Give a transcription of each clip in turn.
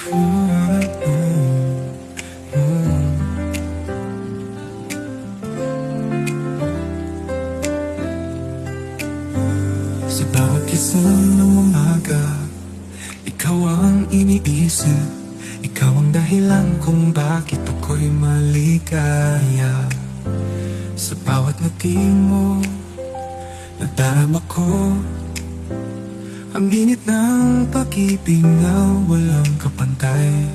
Sa bawat gising ng umaga, ikaw ang iniisip. Ikaw ang dahilan kung bakit ako'y maligaya. Sa bawat ngiti mo, nadarama ko ang init ng pag-ibig na walang kapantay.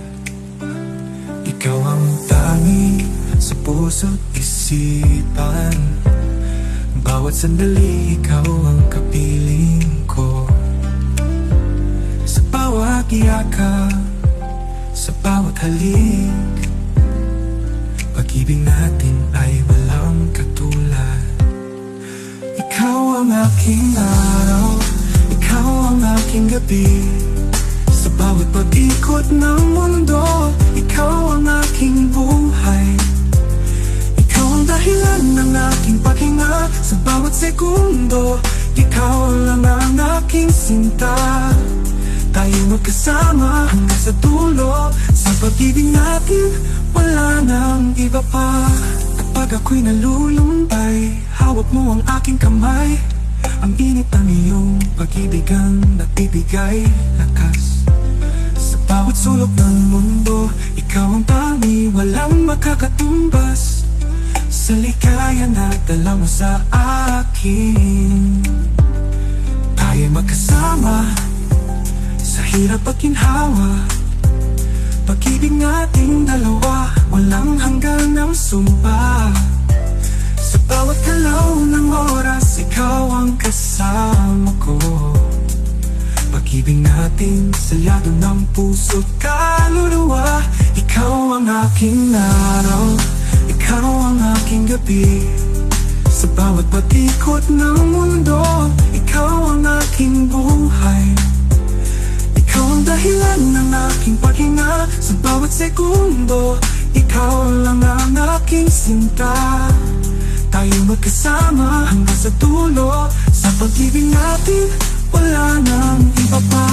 Ikaw ang tangi sa puso't isipan. Bawat sandali, ikaw ang kapiling ko. Sa bawat yakap, sa bawat halik, pag-ibig natin ay walang katulad. Ikaw ang aking araw, ikaw ang aking gabi. Sa bawat pag-ikot ng mundo, ikaw ang aking buhay. Ikaw ang dahilan ng aking paghinga. Sa bawat segundo, ikaw lang ang aking sinta. Tayo magkasama hanggang sa dulo. Sa pag-ibig natin, wala nang iba pa. Kapag ako'y nalulumbay, hawak mo ang aking kamay. Ang init ng iyong pag-ibig ang nagbibigay lakas. Sa bawat sulok ng mundo, ikaw ang tangi, walang makakatumbas. Sa ligaya na dala mo sa akin, tayo magkasama sa hirap at ginhawa. Pag-ibig nating dalawa, walang hanggan ng sumpa. Sa bawat galaw ng oras, ikaw ang kasama ko. Pag-ibig natin salyado ng puso't kaluluwa. Ikaw ang aking araw, ikaw ang aking gabi. Sa bawat patikot ng mundo, ikaw ang aking buhay. Ikaw ang dahilan ng aking paghinga. Sa bawat segundo, ikaw lang ang aking sinta. Tayo magkasama hanggang sa dulo. Sa pag-ibig natin, wala nang iba pa.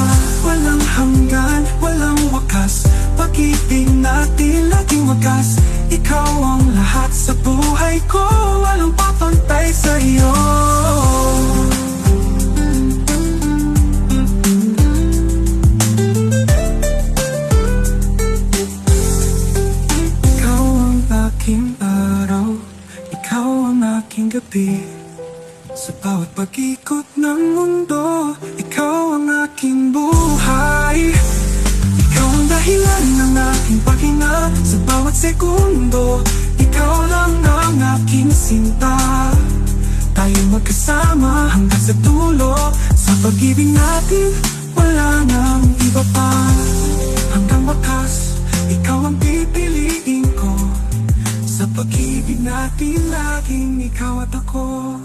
Walang hanggan, walang wakas. Pag-ibig natin laging wagas. Ikaw ang lahat sa buhay ko, walang papantay sa'yo. Ikaw ang aking araw, ikaw ang aking gabi. Sa bawat pag-ikot ng mundo, ikaw ang aking buhay. Ikaw ang dahilan ng aking paghinga. Sa bawat segundo, ikaw lang ang aking sinta. Tayo magkasama hanggang sa dulo. Sa pag-ibig natin, wala nang iba pa. Hanggang wakas, ikaw ang pipiliin ko. Sa pag-ibig natin, laging ikaw at ako.